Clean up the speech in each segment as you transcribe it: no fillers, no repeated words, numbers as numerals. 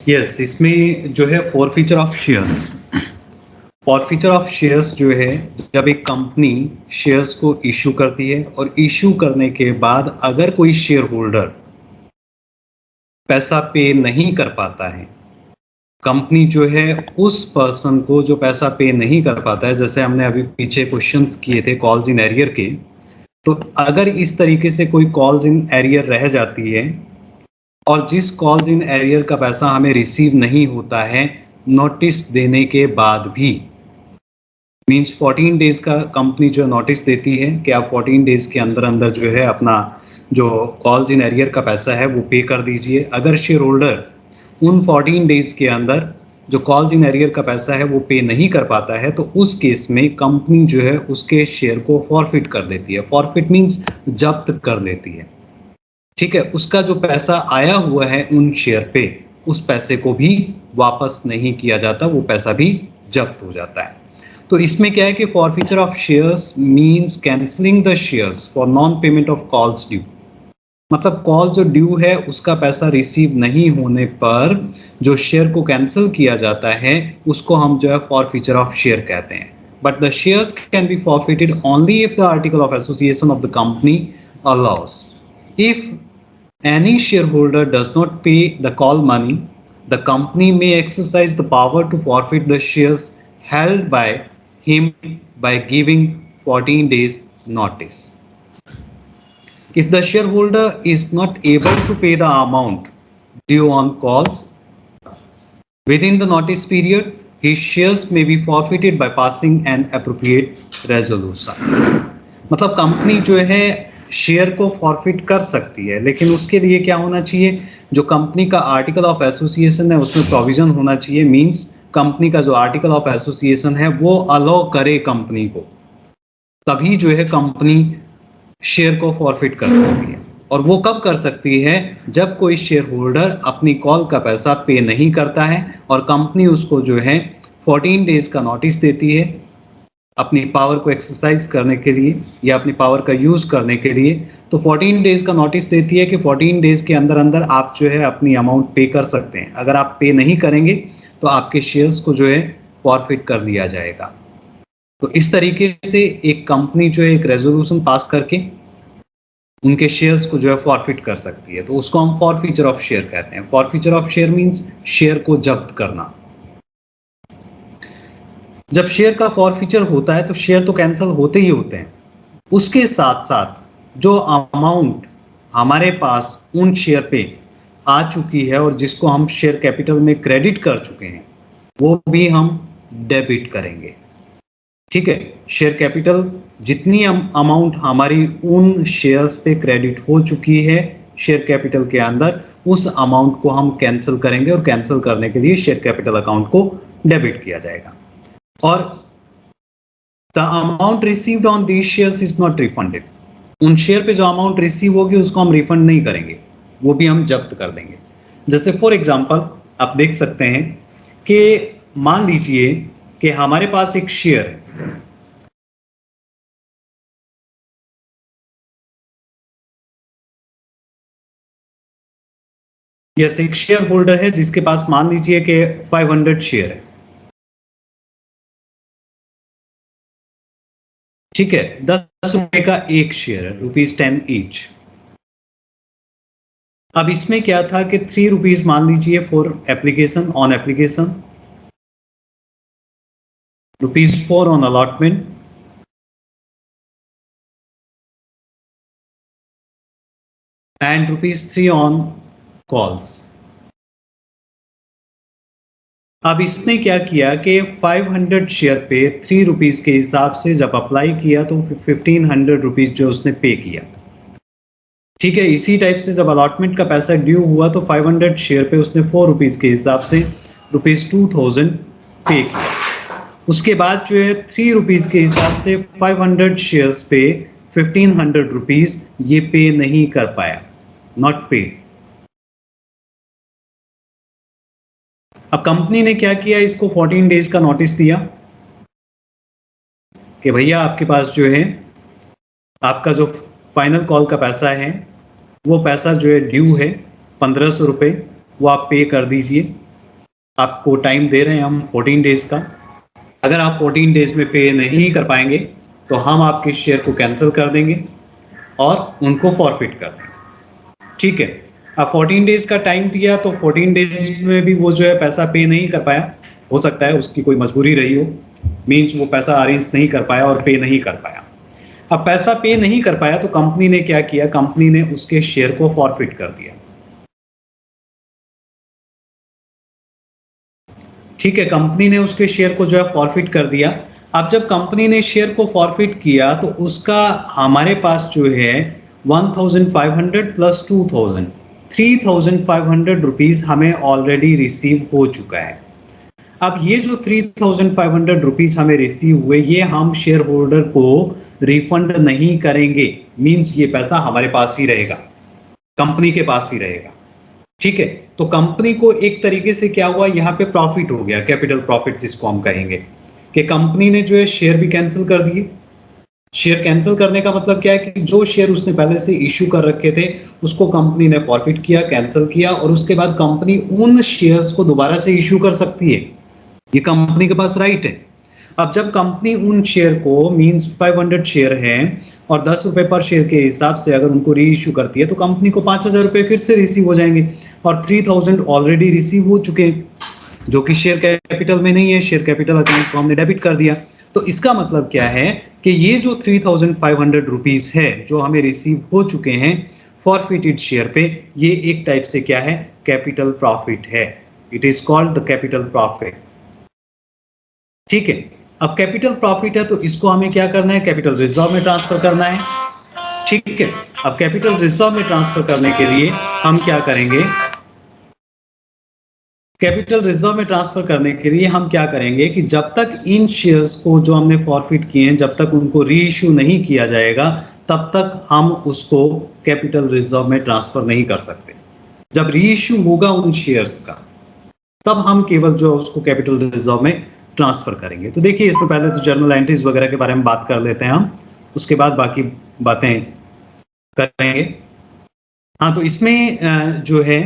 Yes, इसमें जो है forfeiture of shares, forfeiture of shares जो है जब एक कंपनी शेयर्स को इशू करती है और इशू करने के बाद अगर कोई शेयर होल्डर पैसा पे नहीं कर पाता है, कंपनी जो है उस पर्सन को जो पैसा पे नहीं कर पाता है, जैसे हमने अभी पीछे क्वेश्चंस किए थे कॉल्स इन एरियर के, तो अगर इस तरीके से कोई कॉल्स इन एरियर रह जाती है और जिस कॉल्स इन एरियर का पैसा हमें रिसीव नहीं होता है नोटिस देने के बाद भी, मींस 14 डेज का कंपनी जो नोटिस देती है कि आप 14 डेज के अंदर अंदर जो है अपना जो कॉल्स इन एरियर का पैसा है वो पे कर दीजिए। अगर शेयर होल्डर उन 14 डेज के अंदर जो कॉल्स इन एरियर का पैसा है वो पे नहीं कर पाता है, तो उस केस में कंपनी जो है उसके शेयर को फॉरफिट कर देती है। फॉरफिट मींस जब्त कर देती है, ठीक है। उसका जो पैसा आया हुआ है उन शेयर पे, उस पैसे को भी वापस नहीं किया जाता, वो पैसा भी जब्त हो जाता है। तो इसमें क्या है कि forfeiture of shares means cancelling the shares for non payment of calls due. मतलब कॉल जो ड्यू है उसका पैसा रिसीव नहीं होने पर जो शेयर को कैंसिल किया जाता है उसको हम जो है फॉरफीचर ऑफ शेयर कहते हैं। But the shares can be forfeited only if the article of association of the company allow us. If any shareholder does not pay the call money, the company may exercise the power to forfeit the shares held by him by giving 14 days notice. If the shareholder is not able to pay the amount due on calls within the notice period, his shares may be forfeited by passing an appropriate resolution. मतलब company जो है share को forfeit कर सकती है, लेकिन उसके लिए क्या होना चाहिए, जो कंपनी का आर्टिकल ऑफ एसोसिएशन है उसमें प्रोविजन होना चाहिए। मींस कंपनी का जो आर्टिकल ऑफ एसोसिएशन है वो अलाउ करे कंपनी को, तभी जो है कंपनी शेयर को फॉरफिट कर सकती है। और वो कब कर सकती है, जब कोई शेयर होल्डर अपनी कॉल का पैसा पे नहीं करता है और कंपनी उसको जो है 14 डेज का नोटिस देती है अपनी पावर को एक्सरसाइज करने के लिए या अपनी पावर का यूज करने के लिए। तो 14 डेज का नोटिस देती है कि 14 डेज के अंदर अंदर आप जो है अपनी अमाउंट पे कर सकते हैं। अगर आप पे नहीं करेंगे तो आपके शेयर्स को जो है फॉरफिट कर लिया जाएगा। तो इस तरीके से एक कंपनी जो है एक रेजोल्यूशन पास करके उनके शेयर्स को जो है फॉरफिट कर सकती है, तो उसको हम फॉरफीचर ऑफ शेयर कहते हैं। Forfeiture of share means share को जब्त करना। जब शेयर का फॉरफीचर होता है तो शेयर तो कैंसिल होते ही होते हैं, उसके साथ साथ जो अमाउंट हमारे पास उन शेयर पे आ चुकी है और जिसको हम शेयर कैपिटल में क्रेडिट कर चुके हैं वो भी हम डेबिट करेंगे, ठीक है। शेयर कैपिटल जितनी अमाउंट हमारी उन शेयर्स पे क्रेडिट हो चुकी है शेयर कैपिटल के अंदर, उस अमाउंट को हम कैंसिल करेंगे और कैंसिल करने के लिए शेयर कैपिटल अकाउंट को डेबिट किया जाएगा। और the amount received on these shares is not refunded. उन शेयर पे जो अमाउंट रिसीव होगी उसको हम रिफंड नहीं करेंगे, वो भी हम जब्त कर देंगे। जैसे फॉर एग्जांपल आप देख सकते हैं कि मान लीजिए कि हमारे पास एक शेयर यस एक शेयर होल्डर है जिसके पास मान लीजिए कि 500 शेयर है, ठीक है। 10 रुपए का एक शेयर है, ₹10 ईच। अब इसमें क्या था कि 3 रुपीज मान लीजिए for application on application, ₹4 on allotment and ₹3 on calls. अब इसने क्या किया कि 500 शेयर पे 3 रुपीज के हिसाब से जब अप्लाई किया तो 1500 रुपीज जो उसने पे किया, ठीक है। इसी टाइप से जब अलॉटमेंट का पैसा ड्यू हुआ तो 500 शेयर पे उसने 4 रुपीज के हिसाब से ₹2000 पे किया। उसके बाद जो है 3 रुपीज के हिसाब से 500 शेयर्स पे 1500 रुपीज ये पे नहीं कर पाया, नॉट पेड। अब कंपनी ने क्या किया, इसको 14 डेज का नोटिस दिया कि भैया आपके पास जो है आपका जो फाइनल कॉल का पैसा है वो पैसा जो है ड्यू है 1500 रुपये, वो आप पे कर दीजिए। आपको टाइम दे रहे हैं हम 14 डेज का। अगर आप 14 डेज में पे नहीं कर पाएंगे तो हम आपके शेयर को कैंसिल कर देंगे और उनको फॉरफिट कर देंगे। ठीक है, अब 14 डेज का टाइम दिया तो 14 डेज में भी वो जो है पैसा पे नहीं कर पाया, हो सकता है उसकी कोई मजबूरी रही हो, मीन्स वो पैसा अरेंज नहीं कर पाया और पे नहीं कर पाया। अब पैसा पे नहीं कर पाया तो कंपनी ने क्या किया, कंपनी ने उसके शेयर को फॉरफिट कर दिया। ठीक है, कंपनी ने उसके शेयर को जो है फॉरफिट कर दिया। अब जब कंपनी ने शेयर को फॉरफिट किया तो उसका हमारे पास जो है 1500 प्लस 2000 3500 रुपीज हमें ऑलरेडी रिसीव हो चुका है। अब ये जो 3500 रुपीज हमें रिसीव हुए ये हम शेयर होल्डर को रिफंड नहीं करेंगे, मींस ये पैसा हमारे पास ही रहेगा, कंपनी के पास ही रहेगा। ठीक है, तो कंपनी को एक तरीके से क्या हुआ, यहाँ पे प्रॉफिट हो गया, कैपिटल प्रॉफिट जिसको हम कहेंगे, कि कंपनी ने जो है शेयर भी कैंसिल कर दिए। शेयर कैंसिल करने का मतलब क्या है कि जो शेयर उसने पहले से इश्यू कर रखे थे उसको कंपनी ने फॉरफिट किया, कैंसिल किया, और उसके बाद कंपनी उन शेयर्स को दोबारा से इश्यू कर सकती है, ये कंपनी के पास राइट है। अब जब कंपनी उन शेयर को, मींस 500 शेयर हैं और 10 रुपए पर शेयर के हिसाब से अगर उनको री इश्यू करती है तो कंपनी को 5000 रुपए फिर से रिसीव हो जाएंगे, और 3000 ऑलरेडी रिसीव हो चुके हैं जो कि शेयर कैपिटल में नहीं है, शेयर कैपिटल अकाउंट को हमने डेबिट कर दिया। तो इसका मतलब क्या है कि ये जो 3500 रुपीज है जो हमें रिसीव हो चुके हैं फॉरफिटेड शेयर पे, ये एक टाइप से क्या है, कैपिटल प्रॉफिट है। It is called the capital profit. ठीक है, अब कैपिटल प्रॉफिट है तो इसको हमें क्या करना है, कैपिटल रिजर्व में ट्रांसफर करना है। ठीक है, अब कैपिटल रिजर्व में ट्रांसफर करने के लिए हम क्या करेंगे, कैपिटल रिजर्व में ट्रांसफर करने के लिए हम क्या करेंगे कि जब तक इन शेयर्स को जो हमने फॉरफिट किए हैं जब तक उनको री इश्यू नहीं किया जाएगा तब तक हम उसको कैपिटल रिजर्व में ट्रांसफर नहीं कर सकते। जब री इश्यू होगा उन शेयर्स का तब हम केवल जो उसको कैपिटल रिजर्व में ट्रांसफर करेंगे। तो देखिए इसमें पहले तो जर्नल एंट्रीज वगैरह के बारे में बात कर लेते हैं हम, उसके बाद बाकी बातें करेंगे। हाँ, तो इसमें जो है,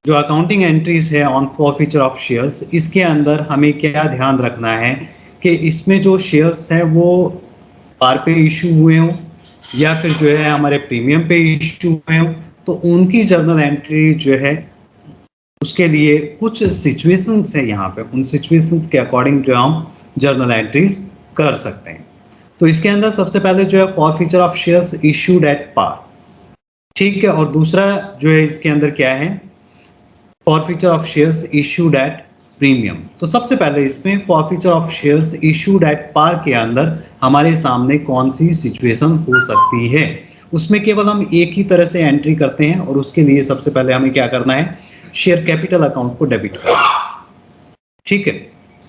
जो अकाउंटिंग एंट्रीज है ऑन फॉरफीचर ऑफ शेयर्स, इसके अंदर हमें क्या ध्यान रखना है कि इसमें जो शेयर्स हैं वो पार पे इशू हुए हों या फिर जो है हमारे प्रीमियम पे इशू हुए हों, तो उनकी जर्नल एंट्री जो है उसके लिए कुछ सिचुएशंस है यहाँ पे, उन सिचुएशंस के अकॉर्डिंग जो हम जर्नल एंट्रीज कर सकते हैं। तो इसके अंदर सबसे पहले जो है forfeiture of shares issued at par. ठीक है, और दूसरा जो है इसके अंदर क्या है, forfeiture of shares issued at premium. तो सबसे पहले इसमें forfeiture of shares issued at par के अंदर हमारे सामने कौन सी सिचुएशन हो सकती है, उसमें केवल हम एक ही तरह से एंट्री करते हैं, और उसके लिए सबसे पहले हमें क्या करना है, शेयर कैपिटल अकाउंट को डेबिट करना है। ठीक है,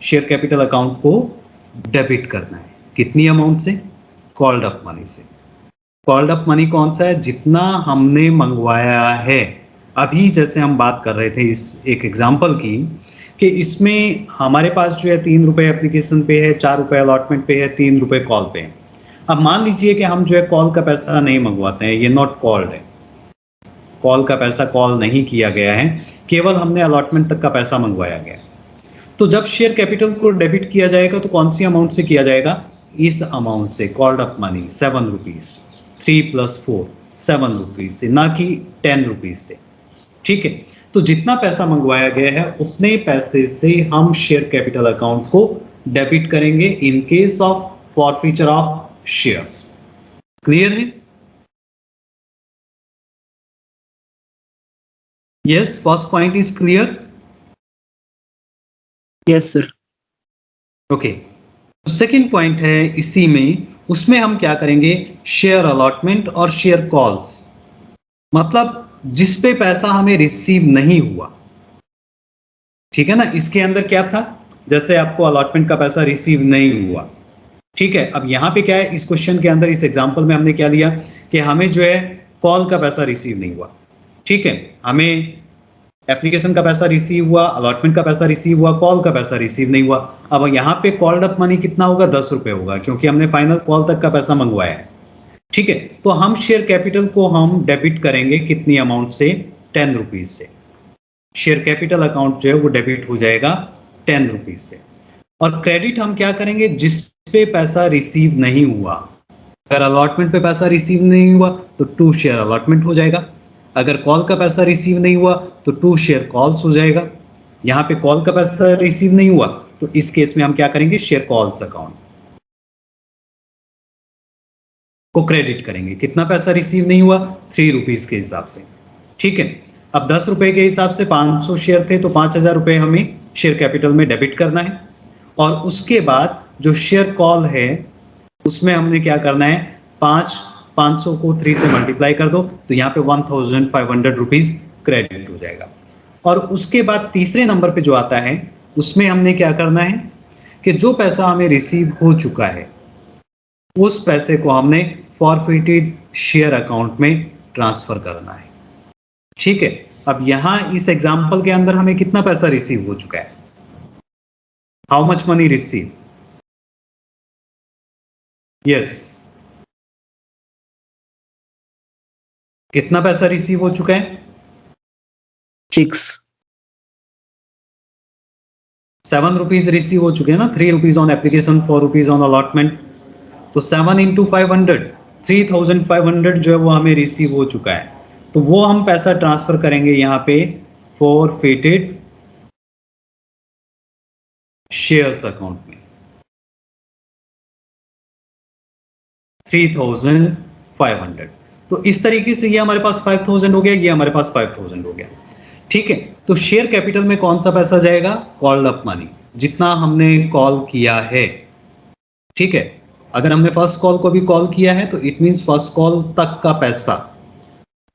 शेयर कैपिटल अकाउंट को डेबिट करना है, कितनी अमाउंट से, कॉल्ड अप मनी से। कॉल्ड अप मनी कौन सा है, जितना हमने मंगवाया है। अभी जैसे हम बात कर रहे थे इस एक एग्जांपल की कि इसमें हमारे पास जो है 3 रुपए एप्लीकेशन पे है, 4 रुपए अलॉटमेंट पे है, 3 रुपए कॉल पे है। अब मान लीजिए कि हम जो है कॉल का पैसा नहीं मंगवाते हैं, ये नॉट कॉल्ड है, कॉल का पैसा कॉल नहीं किया गया है, केवल हमने अलॉटमेंट तक का पैसा मंगवाया गया। तो जब शेयर कैपिटल को डेबिट किया जाएगा तो कौन सी अमाउंट से किया जाएगा, इस अमाउंट से, called up money 7 rupees, 3 + 4 7 rupees से, ना कि 10 रुपीज से। ठीक है, तो जितना पैसा मंगवाया गया है उतने पैसे से हम शेयर कैपिटल अकाउंट को डेबिट करेंगे in case of forfeiture of shares. Clear है? Yes, first point is clear. Yes sir. Okay. Second point है इसी में, उसमें हम क्या करेंगे, शेयर अलॉटमेंट और शेयर कॉल्स, मतलब जिस पे पैसा हमें रिसीव नहीं हुआ। ठीक है ना, इसके अंदर क्या था, जैसे आपको अलॉटमेंट का पैसा रिसीव नहीं हुआ। ठीक है, अब यहाँ पे क्या है, इस क्वेश्चन के अंदर, इस एग्जांपल में हमने क्या दिया कि हमें जो है कॉल का पैसा रिसीव नहीं हुआ। ठीक है, हमें एप्लीकेशन का पैसा रिसीव हुआ, अलॉटमेंट का पैसा रिसीव हुआ, कॉल का पैसा रिसीव नहीं हुआ। अब यहाँ पे कॉल्ड अप मनी कितना होगा, 10 रुपए होगा, क्योंकि हमने फाइनल कॉल तक का पैसा मंगवाया है। ठीक है, तो हम शेयर कैपिटल को हम डेबिट करेंगे कितनी अमाउंट से, 10 रुपीज से। शेयर कैपिटल अकाउंट जो है वो डेबिट हो जाएगा 10 रुपीज से। और क्रेडिट हम क्या करेंगे, जिस पे पैसा रिसीव नहीं हुआ। अगर अलॉटमेंट पे पैसा रिसीव नहीं हुआ तो 2 शेयर अलॉटमेंट हो जाएगा। अगर कॉल का पैसा रिसीव नहीं हुआ तो 2 शेयर कॉल्स हो जाएगा। यहाँ पे कॉल का पैसा रिसीव नहीं हुआ तो इस केस में हम क्या करेंगे, शेयर कॉल्स अकाउंट को क्रेडिट करेंगे। कितना पैसा रिसीव नहीं हुआ, 3 रुपीज के हिसाब से। ठीक है, अब 10 रुपए के हिसाब से 500 शेयर थे तो 5,000 रुपए हमें शेयर कैपिटल में डेबिट करना है। और उसके बाद जो शेयर कॉल है उसमें हमने क्या करना है, 500 को 3 से मल्टीप्लाई कर दो तो यहाँ पे 1,500 रुपीज क्रेडिट हो जाएगा। और उसके बाद तीसरे नंबर पे जो आता है उसमें हमने क्या करना है कि जो पैसा हमें रिसीव हो चुका है उस पैसे को हमने फॉरफिटेड शेयर अकाउंट में ट्रांसफर करना है। ठीक है, अब यहां इस एग्जांपल के अंदर हमें कितना पैसा रिसीव हो चुका है, how much money receive, yes, कितना पैसा रिसीव हो चुका है, 7 रुपीज रिसीव हो चुके हैं ना, 3 rupees on application, 4 rupees on allotment, तो 7 इंटू 500, 3,500 जो है वो हमें रिसीव हो चुका है। तो वो हम पैसा ट्रांसफर करेंगे यहाँ पे फॉरफिटेड शेयर्स अकाउंट में, 3,500। तो इस तरीके से ये हमारे पास 5,000 हो गया, ये हमारे पास 5,000 हो गया। ठीक है, तो शेयर कैपिटल में कौन सा पैसा जाएगा, कॉल्ड अप मनी, जितना हमने कॉल किया है। ठीक है, अगर हमने फर्स्ट कॉल को भी कॉल किया है तो इट मींस फर्स्ट कॉल तक का पैसा,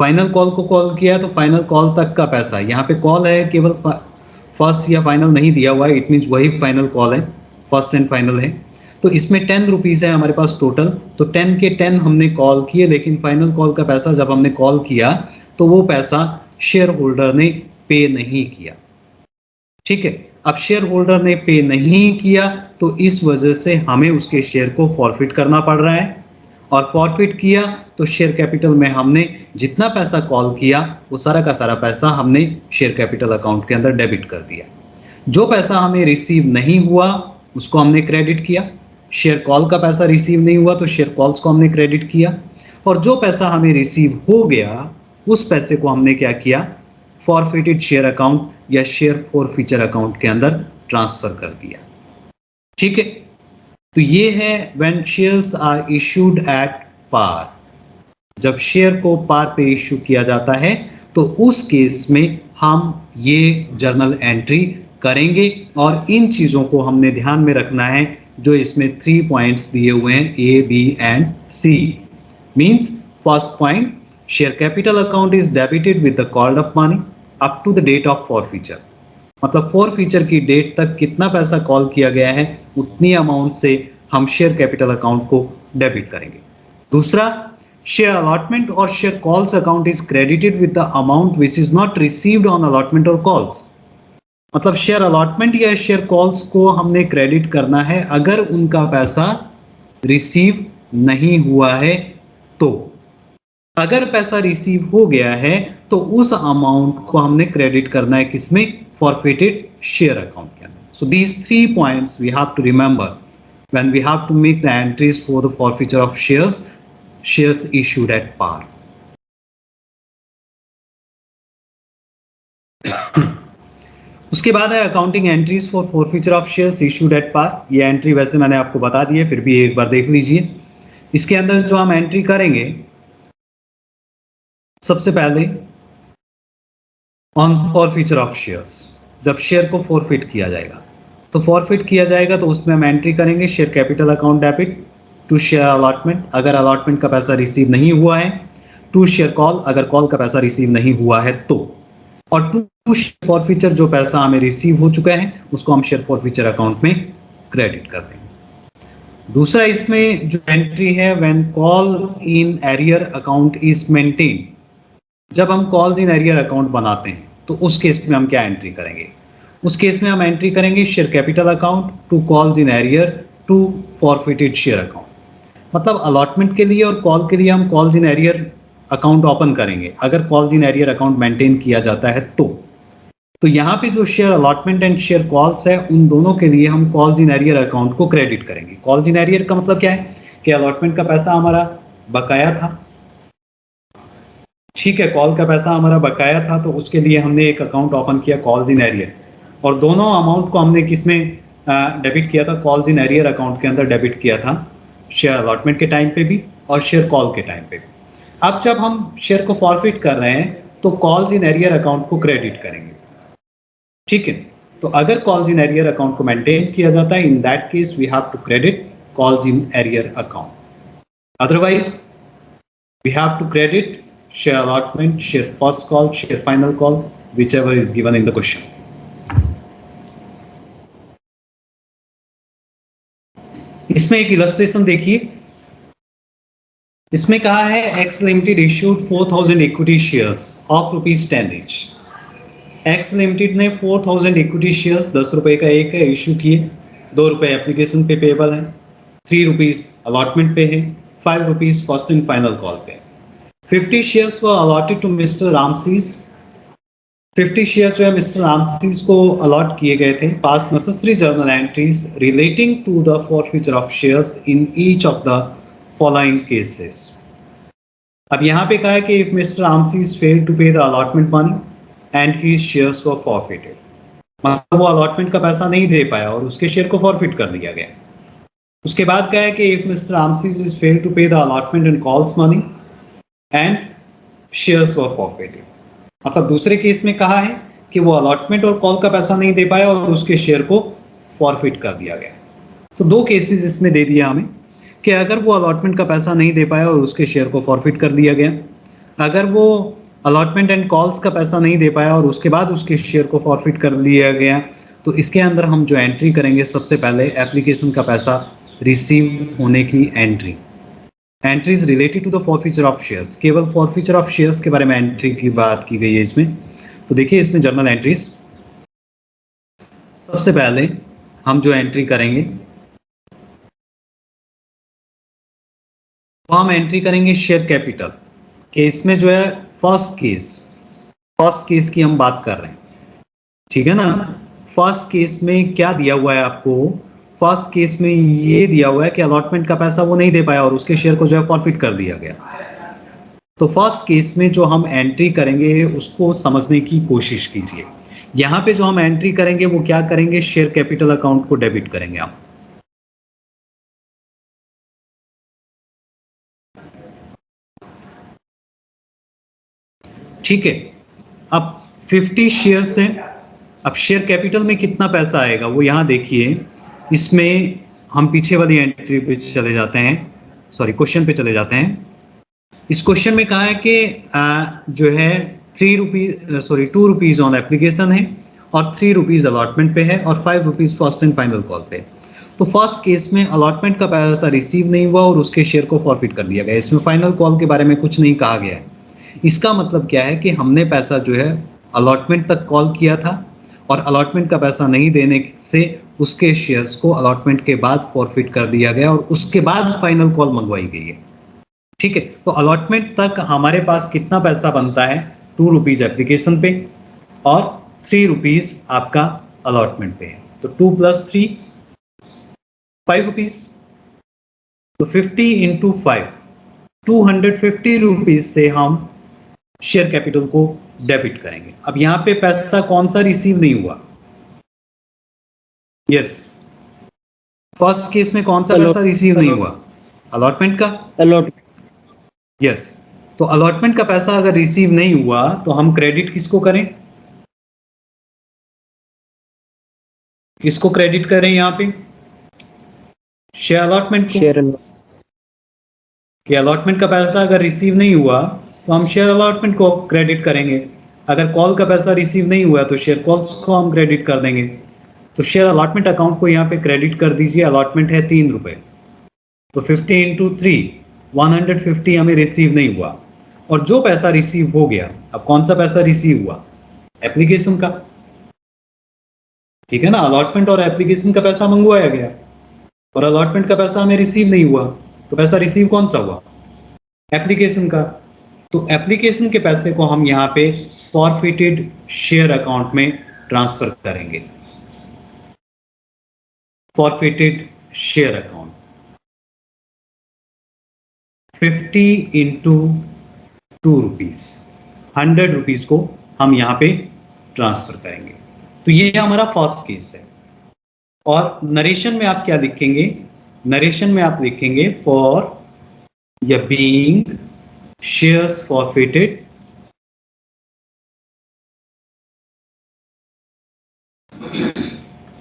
फाइनल कॉल को कॉल किया है तो फाइनल कॉल तक का पैसा। यहाँ पे कॉल है, केवल फर्स्ट या फाइनल नहीं दिया हुआ है, इट मींस वही फाइनल कॉल है, फर्स्ट एंड फाइनल है। तो इसमें 10 रुपीज है हमारे पास टोटल, तो 10 के 10 हमने कॉल किए, लेकिन फाइनल कॉल का पैसा जब हमने कॉल किया तो वो पैसा शेयर होल्डर ने पे नहीं किया। ठीक है, अब शेयर होल्डर ने पे नहीं किया तो इस वजह से हमें उसके शेयर को फॉरफिट करना पड़ रहा है। और फॉरफिट किया तो शेयर कैपिटल में हमने जितना पैसा कॉल किया वो सारा का सारा पैसा हमने शेयर कैपिटल अकाउंट के अंदर डेबिट कर दिया। जो पैसा हमें रिसीव नहीं हुआ उसको हमने क्रेडिट किया, शेयर कॉल का पैसा रिसीव नहीं हुआ तो शेयर कॉल्स को हमने क्रेडिट किया, और जो पैसा हमें रिसीव हो गया उस पैसे को हमने क्या किया, फॉरफिटेड शेयर अकाउंट या शेयर फॉरफीचर अकाउंट के अंदर ट्रांसफर कर दिया। ठीक है, तो ये है when shares are issued at par, जब शेयर को पार पे इशू किया जाता है तो उस केस में हम ये जर्नल एंट्री करेंगे। और इन चीजों को हमने ध्यान में रखना है जो इसमें 3 पॉइंट्स दिए हुए हैं, A B and C. Means first point, share capital account is debited with the called up money up to the date of forfeiture, मतलब फॉरफीचर की डेट तक कितना पैसा कॉल किया गया है उतनी अमाउंट से हम शेयर कैपिटल अकाउंट को डेबिट करेंगे। दूसरा, शेयर अलॉटमेंट और share calls account is credited with the amount which is not received on allotment और कॉल्स, मतलब शेयर अलॉटमेंट या शेयर कॉल्स को हमने क्रेडिट करना है अगर उनका पैसा रिसीव नहीं हुआ है। तो अगर पैसा रिसीव हो गया है तो उस अमाउंट को हमने क्रेडिट करना है किसमें, फॉरफिटेड शेयर अकाउंट के अंदर। So these 3 points we have to remember when we have to make the entries for the forfeiture of shares issued at par. उसके बाद है accounting entries for forfeiture of shares issued at par. ये entry वैसे मैंने आपको बता दी है, फिर भी एक बार देख लीजिए। इसके अंदर जो हम एंट्री करेंगे, सबसे पहले ऑन फॉरफिचर ऑफ शेयर्स, जब शेयर को फॉरफिट किया जाएगा तो फॉरफिट किया जाएगा तो उसमें हम एंट्री करेंगे share capital account debit to share allotment अगर अलॉटमेंट का पैसा रिसीव नहीं हुआ है, टू शेयर कॉल अगर कॉल का पैसा रिसीव नहीं हुआ है तो, और टू शेयर फॉरफिचर जो पैसा हमें रिसीव हो चुका है उसको हम शेयर फॉरफिचर अकाउंट में क्रेडिट कर देंगे। दूसरा इसमें जो एंट्री है, when call in arrear account is maintain, जब हम कॉल्स इन एरियर अकाउंट बनाते हैं तो उस केस में हम क्या एंट्री करेंगे, उस केस में हम एंट्री करेंगे share capital account to calls in arrear to forfeited share account. मतलब अलॉटमेंट के लिए और कॉल के लिए हम calls in arrear account open करेंगे अगर calls in arrear account maintain किया जाता है तो, तो यहाँ पे जो share allotment and share calls है, उन दोनों के लिए हम कॉल्स इन एरियर अकाउंट को क्रेडिट करेंगे। कॉल्स इन एरियर का मतलब क्या है कि अलॉटमेंट का पैसा हमारा बकाया था, ठीक है, कॉल का पैसा हमारा बकाया था, तो उसके लिए हमने एक अकाउंट ओपन किया कॉल्स इन एरियर, और दोनों अमाउंट को हमने किसमें डेबिट किया था, कॉल्स इन एरियर अकाउंट के अंदर डेबिट किया था, शेयर अलॉटमेंट के टाइम पे भी और शेयर कॉल के टाइम पे भी। अब जब हम शेयर को फॉरफिट कर रहे हैं तो कॉल्स इन एरियर अकाउंट को क्रेडिट करेंगे, ठीक है। तो अगर कॉल्स इन एरियर अकाउंट को मेंटेन किया जाता है, in that case we have to credit calls in arrear account, otherwise we have to credit share allotment, share first call, share final call, whichever is given in the question. इसमें एक illustration देखिए, इसमें कहा है x limited issued 4000 equity shares of ₹10 each। X limited ने 4000 equity shares 10 रुपए का एक है इश्यू किए, 2 रुपए एप्लीकेशन पे पेबल है, 3 रुपीज अलॉटमेंट पे है, 5 rupees first and final call पे। 50 shares were allotted to Mr. Ramses। 50 शेयर जो है मिस्टर रामसीज को अलॉट किए गए थे। Pass necessary journal entries relating to the forfeiture of shares in each of the following cases. अब यहाँ पे कहा है कि if mister Ramses fail to pay the allotment money and his shares were forfeited, मतलब वो अलॉटमेंट का पैसा नहीं दे पाया और उसके शेयर को फॉरफिट कर दिया गया। उसके बाद कहा है कि if mister Ramses is fail to pay the allotment and calls money and shares were forfeited, मतलब दूसरे केस में कहा है कि वो अलॉटमेंट और कॉल का पैसा नहीं दे पाया और उसके शेयर को फॉरफिट कर दिया गया। तो दो केसेस इसमें दे दिया हमें कि अगर वो अलॉटमेंट का पैसा नहीं दे पाया और उसके शेयर को फॉरफिट कर दिया गया, अगर वो अलॉटमेंट एंड कॉल्स का पैसा नहीं दे पाया और उसके बाद उसके शेयर को फॉरफिट कर दिया गया, तो इसके अंदर हम जो एंट्री करेंगे सबसे पहले एप्लीकेशन का पैसा रिसीव होने की entry, entries related to the forfeiture of shares, केवल फॉरफीचर ऑफ शेयर्स के बारे में एंट्री की बात की गई है इसमें। तो देखिए इसमें जर्नल एंट्रीज, सबसे पहले हम जो एंट्री करेंगे वो हम एंट्री करेंगे शेयर कैपिटल के। इसमें जो है फर्स्ट केस की हम बात कर रहे हैं, ठीक है ना। फर्स्ट केस में क्या दिया हुआ है आपको, फर्स्ट केस में ये दिया हुआ है कि अलॉटमेंट का पैसा वो नहीं दे पाया और उसके शेयर को जो है फॉरफिट कर दिया गया। तो फर्स्ट केस में जो हम एंट्री करेंगे उसको समझने की कोशिश कीजिए। यहां पे जो हम एंट्री करेंगे वो क्या करेंगे, शेयर कैपिटल अकाउंट को डेबिट करेंगे हम। ठीक है, अब 50 शेयर्स हैं, अब शेयर कैपिटल में कितना पैसा आएगा वो यहां देखिए। इसमें हम पीछे वाली एंट्री पे चले जाते हैं, सॉरी क्वेश्चन पे चले जाते हैं। इस क्वेश्चन में कहा है कि जो है 2 रुपीज ऑन एप्लीकेशन है और 3 रुपीज अलॉटमेंट पे है और 5 rupees first and final call पे। तो फर्स्ट केस में अलॉटमेंट का पैसा रिसीव नहीं हुआ और उसके शेयर को फॉरफिट कर दिया गया। इसमें फाइनल कॉल के बारे में कुछ नहीं कहा गया है। इसका मतलब क्या है कि हमने पैसा जो है अलॉटमेंट तक कॉल किया था और अलॉटमेंट का पैसा नहीं देने से उसके शेयर्स को अलॉटमेंट के बाद फॉरफिट कर दिया गया और उसके बाद फाइनल कॉल मंगवाई गई है। ठीक है, तो अलॉटमेंट तक हमारे पास कितना पैसा बनता है, 2 रुपीज एप्लीकेशन पे और 3 रुपीज आपका अलॉटमेंट पे है। तो 2 + 3 5 रुपीज, तो 50 × 5 250 रुपीज से हम शेयर कैपिटल को डेबिट करेंगे। अब यहां पे पैसा कौन सा रिसीव नहीं हुआ, यस फर्स्ट केस में कौन सा पैसा रिसीव नहीं हुआ, अलॉटमेंट का, अलॉटमेंट, यस। तो अलॉटमेंट का पैसा अगर रिसीव नहीं हुआ तो हम क्रेडिट किसको करें, किसको क्रेडिट करें यहां पे, शेयर अलॉटमेंट को। शेयर कि अलॉटमेंट का पैसा अगर रिसीव नहीं हुआ तो हम शेयर अलॉटमेंट को क्रेडिट करेंगे, अगर कॉल का पैसा रिसीव नहीं हुआ तो शेयर कॉल्स को हम क्रेडिट कर देंगे। तो शेयर अलॉटमेंट अकाउंट को यहाँ पे क्रेडिट कर दीजिए। अलॉटमेंट है 3 रुपए, तो 50 × 3 150 हमें रिसीव नहीं हुआ और जो पैसा रिसीव हो गया, अब कौन सा पैसा रिसीव हुआ, एप्लीकेशन का, ठीक है ना। अलॉटमेंट और एप्लीकेशन का पैसा मंगवाया गया और अलॉटमेंट का पैसा हमें रिसीव नहीं हुआ, तो पैसा रिसीव कौन सा हुआ, एप्लीकेशन का। तो एप्लीकेशन के पैसे को हम यहाँ पे फॉरफिटेड शेयर अकाउंट में ट्रांसफर करेंगे forfeited share account 50 into 2 rupees 100 rupees को हम यहां पे ट्रांसफर करेंगे। तो ये हमारा फर्स्ट केस है। और नरेशन में आप क्या लिखेंगे? नरेशन में आप लिखेंगे फॉर या being shares forfeited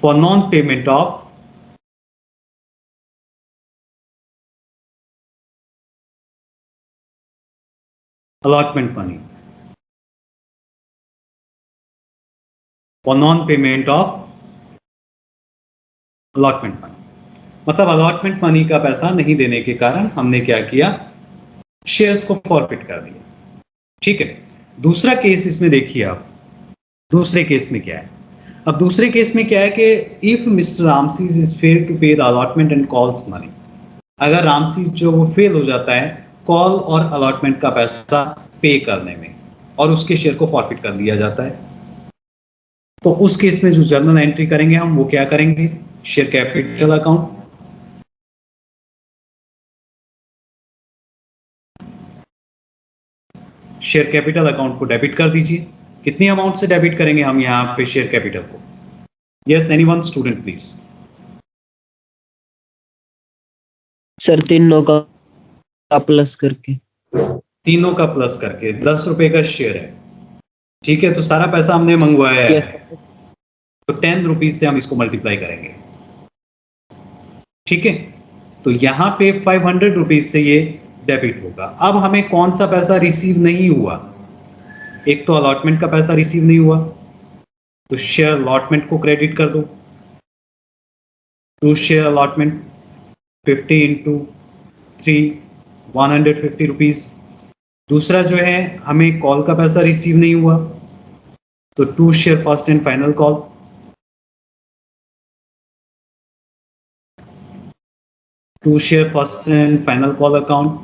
for non-payment of allotment money, for non-payment of allotment money। मतलब अलॉटमेंट मनी का पैसा नहीं देने के कारण हमने क्या किया? शेयर्स को फॉरफिट कर दिया। ठीक है। दूसरा केस इसमें देखिए आप, दूसरे केस में क्या है? अब दूसरे केस में क्या है कि if mister Ramses is fail to pay the allotment and calls money, अगर रामसीज जो वो फेल हो जाता है कॉल और अलॉटमेंट का पैसा पे करने में और उसके शेयर को फॉरफिट कर दिया जाता है, तो उस केस में जो जर्नल एंट्री करेंगे हम वो क्या करेंगे? Share capital account, share capital account को डेबिट कर दीजिए। कितनी अमाउंट से डेबिट करेंगे हम यहाँ पे शेयर कैपिटल को? Yes, anyone student please. Sir तीनों का प्लस करके। तीनों का प्लस करके 10 रुपए का शेयर है। ठीक है, तो सारा पैसा हमने मंगवाया है, तो 10 रुपीज से हम इसको मल्टीप्लाई करेंगे। ठीक है, तो यहाँ पे 500 रुपीज से ये डेबिट होगा। अब हमें कौन सा पैसा रिसीव नहीं हुआ? एक तो अलॉटमेंट का पैसा रिसीव नहीं हुआ, तो शेयर अलॉटमेंट को क्रेडिट कर दो। To share allotment 50 into 3 150 rupees. दूसरा जो है हमें कॉल का पैसा रिसीव नहीं हुआ, तो to share first and final call, to share first and final call account,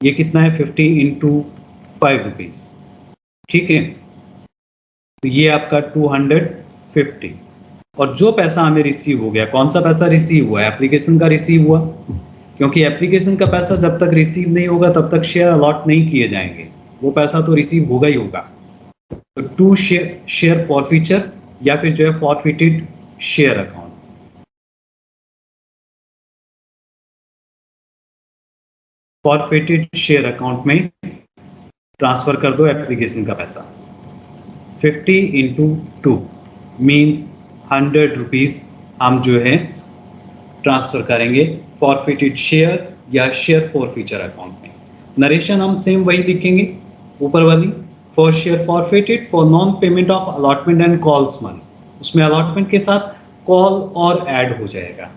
ये कितना है? 50 इंटू 5 रुपीज। ठीक है, तो ये आपका 250। और जो पैसा हमें रिसीव हो गया, कौन सा पैसा रिसीव हुआ? एप्लीकेशन का रिसीव हुआ, क्योंकि एप्लीकेशन का पैसा जब तक रिसीव नहीं होगा तब तक शेयर अलॉट नहीं किए जाएंगे, वो पैसा तो रिसीव होगा ही होगा। तो टू शेयर फॉरफीचर या फिर जो है forfeited share account, forfeited share account में ट्रांसफर कर दो एप्लीकेशन का पैसा। 50 इंटू 2 मीन्स 100 रुपीज हम जो है ट्रांसफर करेंगे फॉरफिटेड शेयर या शेयर फॉरफीचर अकाउंट में। नरेशन हम सेम वही लिखेंगे ऊपर वाली, for share forfeited for non payment of allotment and calls money, उसमें अलॉटमेंट के साथ कॉल और ऐड हो जाएगा।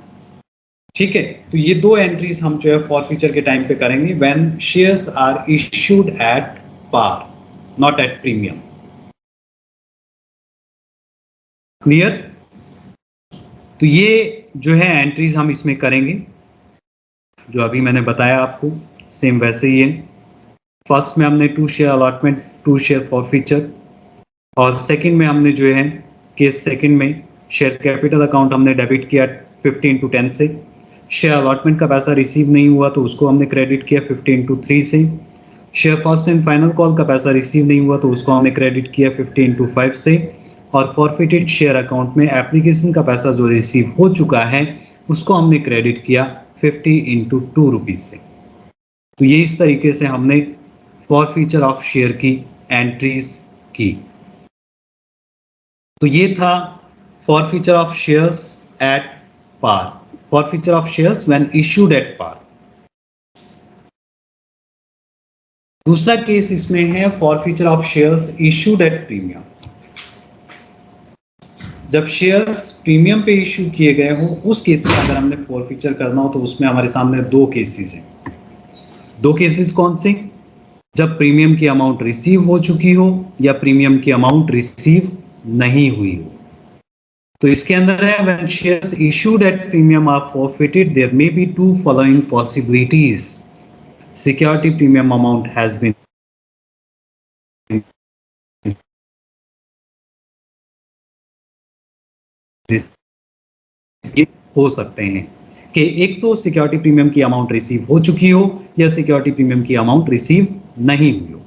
ठीक है, तो ये दो एंट्रीज हम जो है फॉरफीचर के टाइम पे करेंगे when shares are issued at par not at premium. Clear? तो ये जो है एंट्रीज हम इसमें करेंगे जो अभी मैंने बताया आपको, सेम वैसे ही है। फर्स्ट में हमने to share allotment, to share forfeiture, और सेकंड में हमने जो है केस सेकंड में शेयर कैपिटल अकाउंट हमने डेबिट किया 50 इंटू 10 से। शेयर अलॉटमेंट का पैसा रिसीव नहीं हुआ तो उसको हमने क्रेडिट किया 50 इंटू 3 से। Share first and final call का पैसा रिसीव नहीं हुआ तो उसको हमने क्रेडिट किया 50 इंटू 5 से। और फॉरफिटेड शेयर अकाउंट में एप्लीकेशन का पैसा जो रिसीव हो चुका है उसको हमने क्रेडिट किया 50 इंटू 2 रुपीज से। तो ये इस तरीके से हमने फॉरफीचर ऑफ शेयर की एंट्रीज की। तो ये था forfeiture of shares at par, forfeiture of shares when issued at par. दूसरा केस इसमें है forfeiture of shares issued at premium. जब शेयर्स प्रीमियम पे इश्यू किए गए हो उस केस में अगर हमने फॉरफीचर करना हो तो उसमें हमारे सामने दो केसेस हैं। दो केसेस कौन से? जब प्रीमियम की अमाउंट रिसीव हो चुकी हो या प्रीमियम की अमाउंट रिसीव नहीं हुई हो। तो इसके अंदर है when shares issued at premium are forfeited there may be two following possibilities. Security premium amount has been हो सकते हैं कि एक तो सिक्योरिटी प्रीमियम की अमाउंट रिसीव हो चुकी हो या सिक्योरिटी प्रीमियम की अमाउंट रिसीव नहीं हुई हो।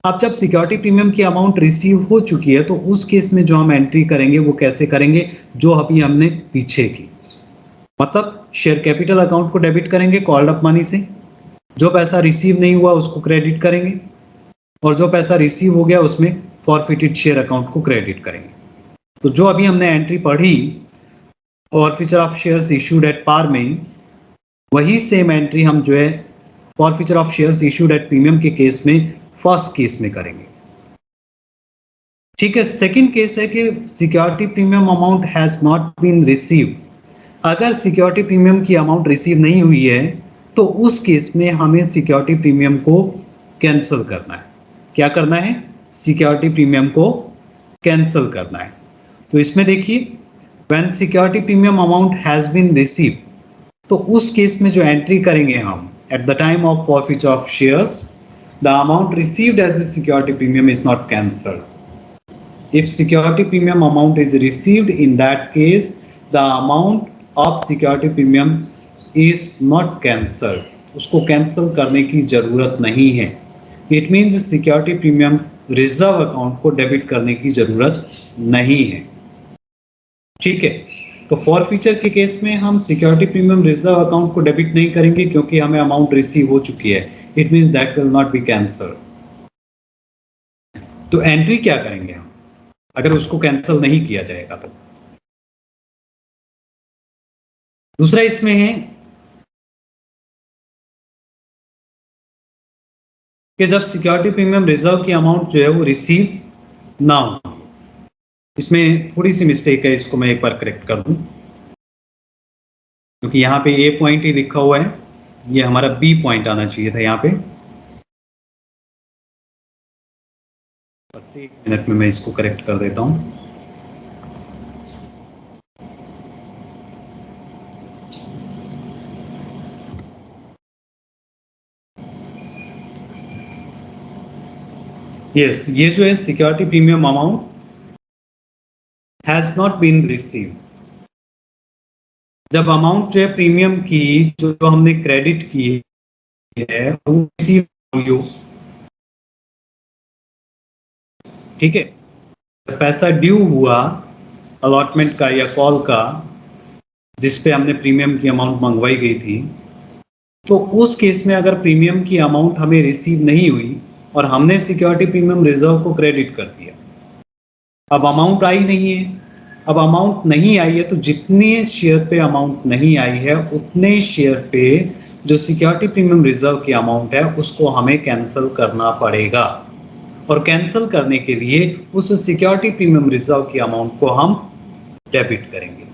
अब जब सिक्योरिटी प्रीमियम की अमाउंट रिसीव हो चुकी है तो उस केस में जो हम एंट्री करेंगे वो कैसे करेंगे, जो अभी हमने पीछे की, मतलब शेयर कैपिटल अकाउंट को डेबिट करेंगे कॉल्ड अप मनी से, जो पैसा रिसीव नहीं हुआ उसको क्रेडिट करेंगे और जो पैसा रिसीव हो गया उसमें फॉरफिटेड शेयर अकाउंट को क्रेडिट करेंगे। तो जो अभी हमने एंट्री पढ़ी forfeiture of shares issued at par में, वही सेम एंट्री हम जो है forfeiture of shares issued at premium के केस में फर्स्ट केस में करेंगे। ठीक है, सेकंड केस है कि security premium amount has not been receive. अगर सिक्योरिटी प्रीमियम की अमाउंट रिसीव नहीं हुई है तो उस केस में हमें सिक्योरिटी प्रीमियम को कैंसिल करना है। क्या करना है? सिक्योरिटी प्रीमियम को कैंसिल करना है। तो इसमें देखिए, when security premium amount has been receive, तो उस केस में जो एंट्री करेंगे हम at the time of forfeiture of shares, the amount received as a security premium is not cancelled. If security premium amount is received, in that case the amount of security premium is not cancelled. उसको cancel करने की जरूरत नहीं है। It means security premium reserve account को debit करने की जरूरत नहीं है। ठीक है, तो फॉरफीचर के केस में हम सिक्योरिटी प्रीमियम रिजर्व अकाउंट को डेबिट नहीं करेंगे क्योंकि हमें अमाउंट रिसीव हो चुकी है। It means that will not be cancelled. तो एंट्री क्या करेंगे हम अगर उसको कैंसिल नहीं किया जाएगा तो? दूसरा इसमें है कि जब सिक्योरिटी प्रीमियम रिजर्व की अमाउंट जो है वो रिसीव ना हो। इसमें थोड़ी सी मिस्टेक है, इसको मैं एक बार करेक्ट कर दूं, क्योंकि यहाँ पे ए पॉइंट ही लिखा हुआ है, ये हमारा बी पॉइंट आना चाहिए था यहाँ पे। बस एक मिनट में मैं इसको करेक्ट कर देता हूँ। यस, ये जो है security premium amount has not been receive. जब अमाउंट जो है प्रीमियम की जो हमने क्रेडिट की है वो रिसीव हुई हो, ठीक है, पैसा ड्यू हुआ अलॉटमेंट का या कॉल का जिस पे हमने प्रीमियम की अमाउंट मंगवाई गई थी, तो उस केस में अगर प्रीमियम की अमाउंट हमें रिसीव नहीं हुई और हमने सिक्योरिटी प्रीमियम रिजर्व को क्रेडिट कर दिया, अब अमाउंट आई नहीं है। अब अमाउंट नहीं आई है तो जितने शेयर पे अमाउंट नहीं आई है उतने शेयर पे जो सिक्योरिटी प्रीमियम रिजर्व की अमाउंट है उसको हमें कैंसिल करना पड़ेगा। और कैंसिल करने के लिए उस सिक्योरिटी प्रीमियम रिजर्व की अमाउंट को हम डेबिट करेंगे।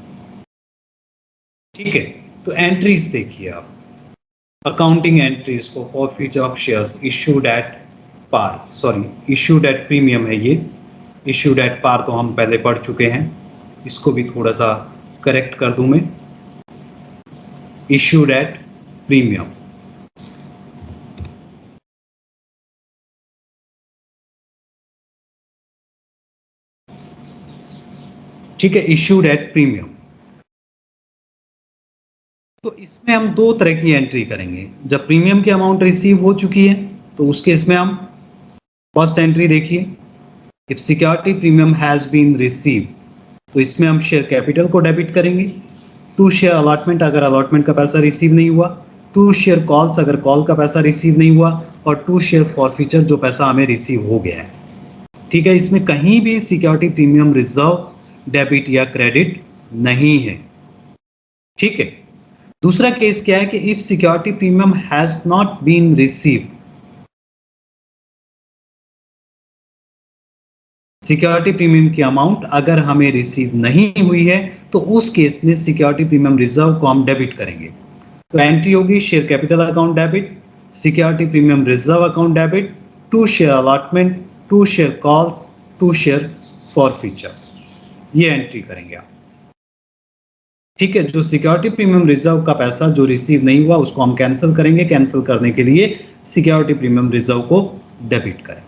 ठीक है, तो एंट्रीज देखिए आप, अकाउंटिंग एंट्रीज को forfeiture of shares issued at par, sorry issued at premium है, ये इशूड एट पार तो हम पहले पढ़ चुके हैं, इसको भी थोड़ा सा करेक्ट कर दूं मैं, इशूड एट प्रीमियम। ठीक है, इशूड एट प्रीमियम। तो इसमें हम दो तरह की एंट्री करेंगे। जब प्रीमियम की अमाउंट रिसीव हो चुकी है तो उस केस में हम फर्स्ट एंट्री देखिए, if security premium has been receive, तो इसमें हम शेयर कैपिटल को डेबिट करेंगे, टू शेयर अलॉटमेंट अगर अलॉटमेंट का पैसा रिसीव नहीं हुआ, टू शेयर कॉल्स अगर कॉल का पैसा रिसीव नहीं हुआ, और टू शेयर फॉरफीचर जो पैसा हमें रिसीव हो गया है। ठीक है, इसमें कहीं भी सिक्योरिटी प्रीमियम रिजर्व डेबिट या क्रेडिट नहीं है। ठीक है, दूसरा केस क्या है कि if security premium has not been receive, security premium की अमाउंट अगर हमें रिसीव नहीं हुई है तो उस केस में सिक्योरिटी प्रीमियम रिजर्व को हम डेबिट करेंगे। तो एंट्री होगी share capital account debit, security premium reserve account debit, to share allotment, to share calls, to share forfeiture, ये एंट्री करेंगे आप। ठीक है, जो सिक्योरिटी प्रीमियम रिजर्व का पैसा जो रिसीव नहीं हुआ उसको हम कैंसिल करेंगे, कैंसिल करने के लिए सिक्योरिटी प्रीमियम रिजर्व को डेबिट करें।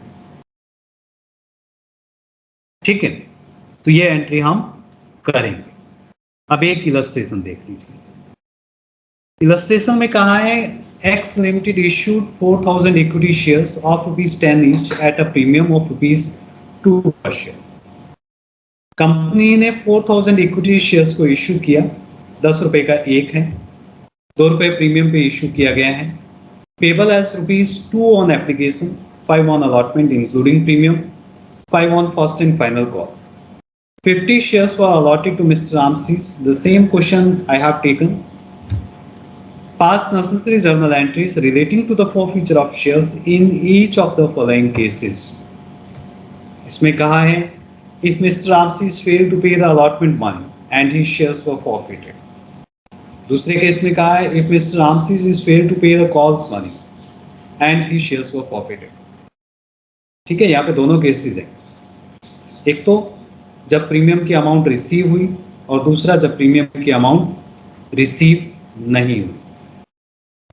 ठीक है, तो ये एंट्री हम करेंगे। अब एक इलस्ट्रेशन देख लीजिए। इलस्ट्रेशन में कहा है X Limited issued 4,000 equity shares of ₹10 each at a premium of ₹2 per share. Company ने 4,000 इक्विटी शेयर्स को इश्यू किया, 10 रुपए का एक है, 2 रुपए प्रीमियम पे इश्यू किया गया है। Payable as ₹2 on application, 5 on allotment including premium, 5 on first and final call. 50 shares were allotted to Mr. Ramses. The same question I have taken. Pass necessary journal entries relating to the forfeiture of shares in each of the following cases. इसमें कहा है if Mr. Ramses failed to pay the allotment money and his shares were forfeited. दूसरे case में कहा है if Mr. Ramses is failed to pay the calls money and his shares were forfeited. ठीक है, यहाँ पे दोनों केसेस हैं। एक तो जब प्रीमियम की अमाउंट रिसीव हुई और दूसरा जब प्रीमियम की अमाउंट रिसीव नहीं हुई,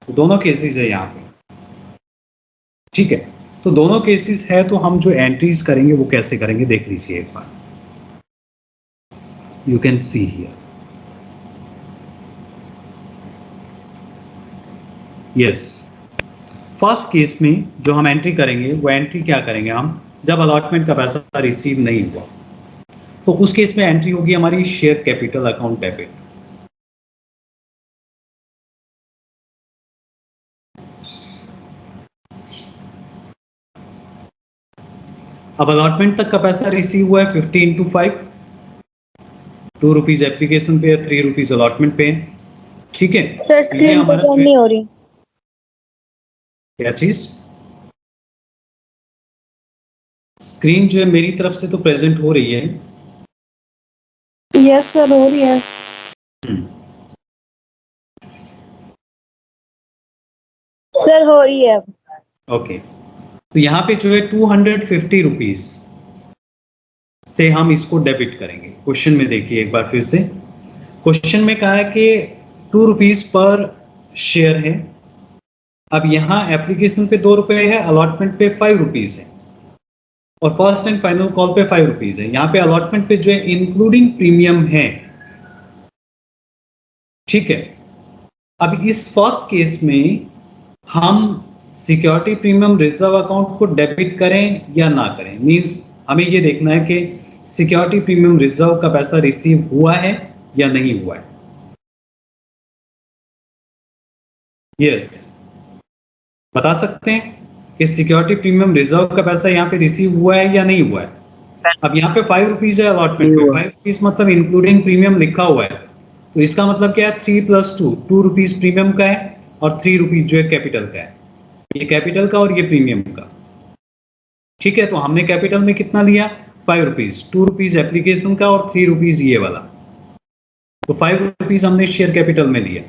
तो दोनों केसेस है यहाँ पे। ठीक है, तो दोनों केसेस है, तो हम जो एंट्रीज करेंगे वो कैसे करेंगे देख लीजिए एक बार। You can see here, yes, first case में जो हम एंट्री करेंगे वो एंट्री क्या करेंगे हम, जब अलॉटमेंट का पैसा रिसीव नहीं हुआ तो उस केस में एंट्री होगी हमारी शेयर कैपिटल अकाउंट डेबिट। अब अलॉटमेंट तक का पैसा रिसीव हुआ है 50 × 5, ₹2 एप्लीकेशन पे, ₹3 अलॉटमेंट पे। ठीक है सर, स्क्रीन पर नहीं हो रही। क्या चीज? स्क्रीन जो है मेरी तरफ से तो प्रेजेंट हो रही है। यस सर, हो रही है। सर हो रही है। ओके, तो यहाँ पे जो है 250 रुपीज से हम इसको डेबिट करेंगे। क्वेश्चन में देखिए एक बार फिर से, क्वेश्चन में कहा है कि ₹2 पर शेयर है। अब यहाँ एप्लीकेशन पे ₹2 है, अलॉटमेंट पे ₹5 है और फर्स्ट एंड फाइनल कॉल पे ₹5 है। यहाँ पे अलॉटमेंट पे जो है इंक्लूडिंग प्रीमियम है। ठीक है, अब इस फर्स्ट केस में हम सिक्योरिटी प्रीमियम रिजर्व अकाउंट को डेबिट करें या ना करें, मींस हमें ये देखना है कि सिक्योरिटी प्रीमियम रिजर्व का पैसा रिसीव हुआ है या नहीं हुआ है। यस, बता सकते हैं कि सिक्योरिटी प्रीमियम रिजर्व का पैसा यहाँ पे रिसीव हुआ है या नहीं हुआ है। अब यहाँ पे ₹5 है अलॉटमेंट पे, ₹5 मतलब इंक्लूडिंग प्रीमियम लिखा हुआ है, तो इसका मतलब क्या है 3 + 2, ₹2 प्रीमियम का है और ₹3 जो है कैपिटल का है। ये कैपिटल का और ये प्रीमियम का। ठीक है, तो हमने कैपिटल में कितना लिया, ₹5, ₹2 एप्लीकेशन का और ₹3 ये वाला, तो ₹5 हमने शेयर कैपिटल में लिया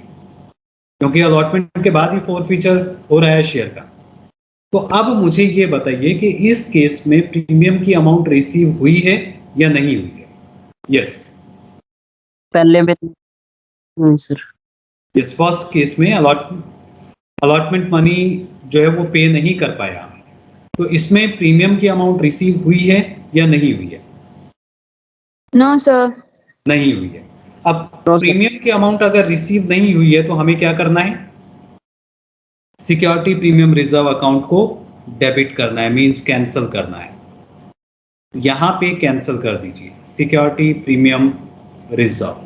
क्योंकि अलॉटमेंट के बाद ही फॉरफीचर हो रहा है शेयर का। तो अब मुझे ये बताइए कि इस केस में प्रीमियम की अमाउंट रिसीव हुई है या नहीं हुई है। यस, पहले में सर, इस फर्स्ट केस में अलॉटमेंट मनी जो है वो पे नहीं कर पाया, तो इसमें प्रीमियम की अमाउंट रिसीव हुई है या नहीं हुई है। नो सर, नहीं हुई है। अब प्रीमियम की अमाउंट अगर रिसीव नहीं हुई है तो हमें क्या करना है, सिक्योरिटी प्रीमियम रिजर्व अकाउंट को डेबिट करना है, मींस कैंसिल करना है। यहां पे कैंसिल कर दीजिए सिक्योरिटी प्रीमियम रिजर्व।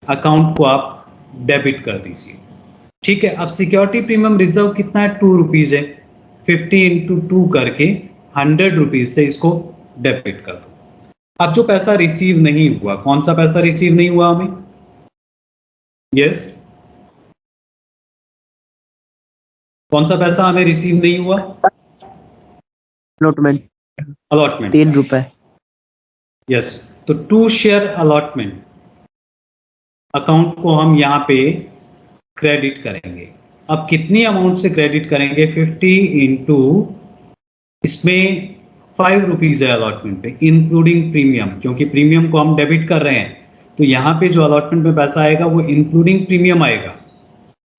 अकाउंट को आप डेबिट कर दीजिए। ठीक है, अब सिक्योरिटी प्रीमियम रिजर्व कितना है, ₹2 है। 50 × 2 करके ₹100 से इसको डेबिट कर दो। अब जो पैसा रिसीव नहीं हुआ, कौन सा पैसा रिसीव नहीं हुआ हमें? यस, कौन सा पैसा हमें रिसीव नहीं हुआ? अलॉटमेंट ₹3। यस, तो 2 शेयर अलॉटमेंट अकाउंट को हम यहाँ पे क्रेडिट करेंगे। अब कितनी अमाउंट से क्रेडिट करेंगे, 50 × इसमें ₹5 है अलॉटमेंट पे इंक्लूडिंग प्रीमियम, क्योंकि प्रीमियम को हम डेबिट कर रहे हैं तो यहाँ पे जो अलॉटमेंट में पैसा आएगा वो इंक्लूडिंग प्रीमियम आएगा।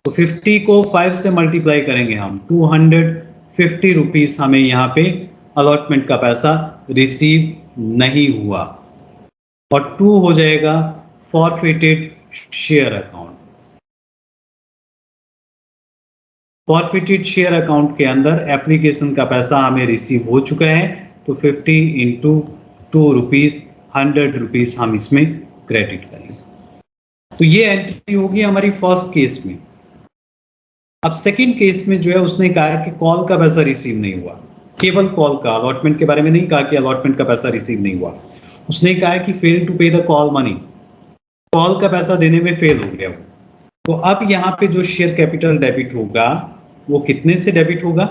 तो 50 को 5 से मल्टीप्लाई करेंगे हम, ₹250 हमें यहाँ पे अलॉटमेंट का पैसा रिसीव नहीं हुआ। और 2 हो जाएगा forfeited share account. Forfeited share account के अंदर एप्लीकेशन का पैसा हमें रिसीव हो चुका है, तो 50 इंटू 2 रुपीज 100 रुपीज हम इसमें क्रेडिट करेंगे। तो ये एंट्री होगी हमारी फर्स्ट केस में। अब सेकंड केस में जो है उसने कहा कि कॉल का पैसा रिसीव नहीं हुआ, केवल कॉल का, अलॉटमेंट के बारे में नहीं कहा कि अलॉटमेंट का पैसा रिसीव नहीं हुआ। उसने कहा कि fail to pay the call money, call का पैसा देने में फेल हो गया वो। तो अब यहाँ पे जो शेयर कैपिटल डेबिट होगा वो कितने से डेबिट होगा?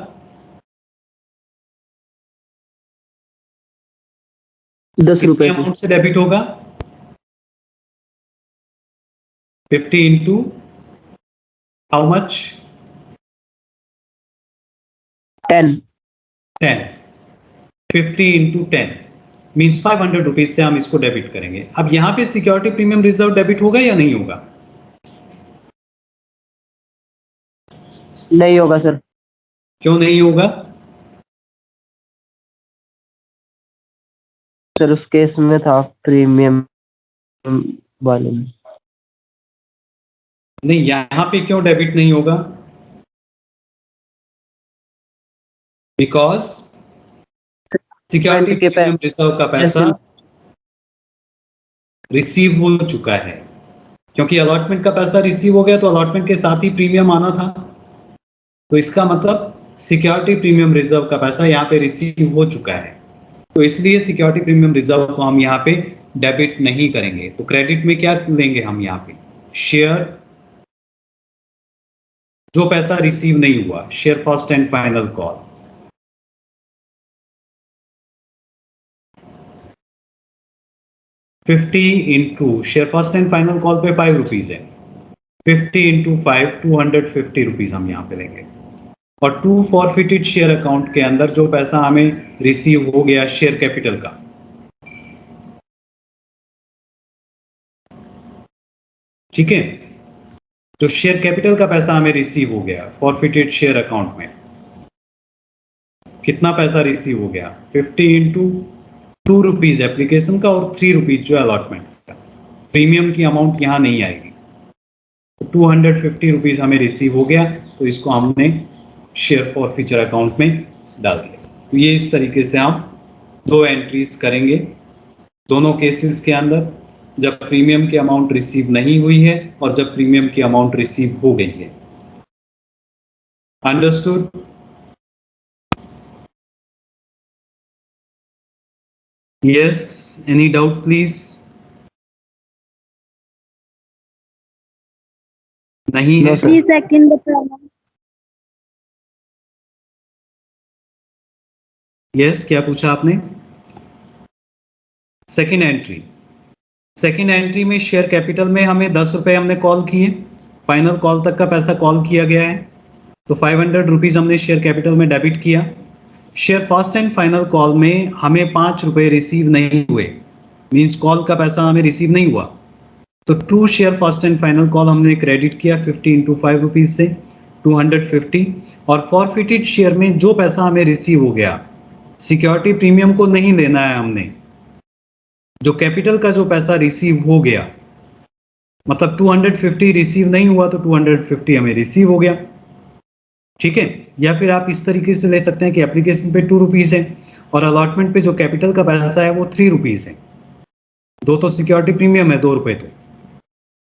₹10 से। अमाउंट से डेबिट होगा? 50 into how much? 10। 10। 50 into 10 means 500 rupees से हम इसको डेबिट करेंगे। अब यहाँ पे सिक्योरिटी प्रीमियम रिजर्व डेबिट होगा या नहीं होगा? नहीं होगा सर। क्यों नहीं होगा? सर उस केस में था प्रीमियम वाले में। नहीं, यहाँ पे क्यों डेबिट नहीं होगा? बिकॉज सिक्योरिटी के प्रीमियम रिजर्व का पैसा रिसीव हो चुका है। क्योंकि अलॉटमेंट का पैसा रिसीव हो गया तो अलॉटमेंट के साथ ही प्रीमियम आना था, तो इसका मतलब सिक्योरिटी प्रीमियम रिजर्व का पैसा यहाँ पे रिसीव हो चुका है, तो इसलिए सिक्योरिटी प्रीमियम रिजर्व को हम यहाँ पे डेबिट नहीं करेंगे। तो क्रेडिट में क्या लेंगे हम यहाँ पे? शेयर, जो पैसा रिसीव नहीं हुआ, share first and final call. $50 into share first and final call पे 5 रुपीज है, 50 इंटू 5 250 रुपीज हम यहाँ पे लेंगे। और 2 फॉरफिटेड शेयर अकाउंट के अंदर जो पैसा हमें रिसीव हो गया शेयर कैपिटल का, ठीक है, तो शेयर कैपिटल का पैसा हमें रिसीव हो गया फॉरफिटेड शेयर अकाउंट में। कितना पैसा रिसीव हो गया? 50 इंटू 2 रुपीज एप्लीकेशन का और 3 रुपीज जो अलॉटमेंट का। प्रीमियम की अमाउंट यहां नहीं आएगी, तो 250 रुपीज हमें रिसीव हो गया, तो इसको हमने शेयर फॉरफिचर अकाउंट में डाल दिया। तो ये इस तरीके से हम 2 एंट्रीज करेंगे दोनों केसेस के अंदर, जब प्रीमियम की अमाउंट रिसीव नहीं हुई है और जब प्रीमियम की अमाउंट रिसीव हो गई है। Understood? Yes, any doubt please? नहीं है? 3 सेकंड बताना। यस, क्या पूछा आपने? सेकेंड एंट्री, सेकेंड एंट्री में शेयर कैपिटल में हमें 10 रुपए हमने कॉल किए, फाइनल कॉल तक का पैसा कॉल किया गया है, तो 500 रुपीज हमने शेयर कैपिटल में डेबिट किया। Share first and final call में हमें 5 रुपए रिसीव नहीं हुए, मींस कॉल का पैसा हमें रिसीव नहीं हुआ, तो 2 share first and final call हमने क्रेडिट किया 50 इंटू 5 रुपीज से 250। और फॉरफिटेड शेयर में जो पैसा हमें रिसीव हो गया, सिक्योरिटी प्रीमियम को नहीं लेना है हमने, जो कैपिटल का जो पैसा रिसीव हो गया, मतलब 250 रिसीव नहीं हुआ तो 250 हमें रिसीव हो गया, ठीक है। या फिर आप इस तरीके से ले सकते हैं कि एप्लीकेशन पे 2 रुपीज है और अलॉटमेंट पे जो कैपिटल का पैसा है वो 3 रुपीज है, दो तो सिक्योरिटी प्रीमियम है 2 रुपए,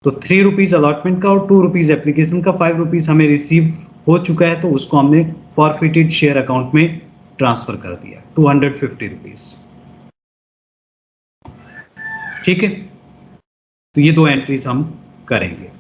तो 3 रुपीज अलॉटमेंट का और 2 रुपीज एप्लीकेशन का, 5 रुपीज हमें रिसीव हो चुका है, तो उसको हमने फॉरफिटेड शेयर अकाउंट में ट्रांसफर कर दिया 250 रुपीज, ठीक है। तो ये 2 एंट्रीज हम करेंगे।